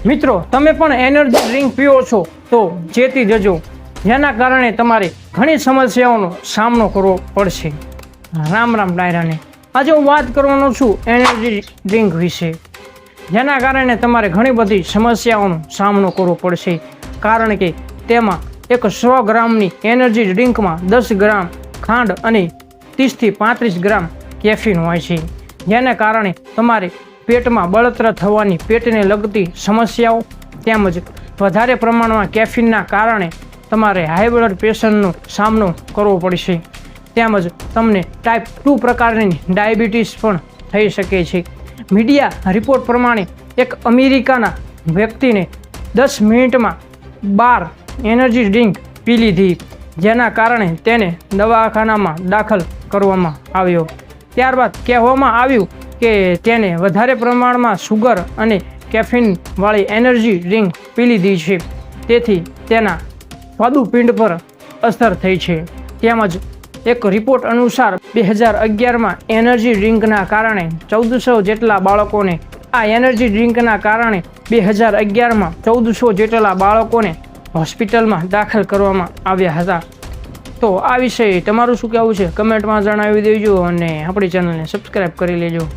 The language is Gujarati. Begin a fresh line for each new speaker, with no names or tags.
મિત્રો, તમે પણ એનર્જી ડ્રિંક પીઓ છો તો ચેતી જજો, જેના કારણે તમારે ઘણી સમસ્યાઓનો સામનો કરવો પડશે। રામ રામ ડાયરાને। આજે હું વાત કરવાનો છું એનર્જી ડ્રિંક વિશે, જેના કારણે તમારે ઘણી બધી સમસ્યાઓનો સામનો કરવો પડશે, કારણ કે તેમાં એક 100 ગ્રામની એનર્જી ડ્રિંકમાં 10 ગ્રામ ખાંડ અને 30 થી 35 ગ્રામ કેફીન હોય છે, જેને કારણે તમારે પેટમાં બળતરા થવાની, પેટને લગતી સમસ્યાઓ તેમજ વધારે પ્રમાણમાં કેફીનના કારણે તમારે હાઈ બ્લડ પ્રેશરનો સામનો કરવો પડશે, તેમજ તમને ટાઈપ 2 પ્રકારની ડાયાબિટીસ પણ થઈ શકે છે। મીડિયા રિપોર્ટ પ્રમાણે એક અમેરિકાના વ્યક્તિને 10 મિનિટમાં 12 એનર્જી ડ્રિંક પી લીધી, જેના કારણે તેને દવાખાનામાં દાખલ કરવામાં આવ્યો। ત્યારબાદ કહેવામાં આવ્યું કે તેને વધારે પ્રમાણમાં સુગર અને કેફીનવાળી એનર્જી ડ્રિંક પી લીધી છે, તેથી તેના સ્વાદુપિંડ પર અસર થઈ છે। તેમજ એક રિપોર્ટ અનુસાર 2011માં એનર્જી ડ્રિંકના કારણે 1400 જેટલા બાળકોને આ એનર્જી ડ્રિંકના કારણે 2011માં 1400 જેટલા બાળકોને હોસ્પિટલમાં દાખલ કરવામાં આવ્યા હતા। તો આ વિશે તમારું શું કહેવું છે કમેન્ટમાં જણાવી દેજો અને આપણી ચેનલને સબસ્ક્રાઈબ કરી લેજો।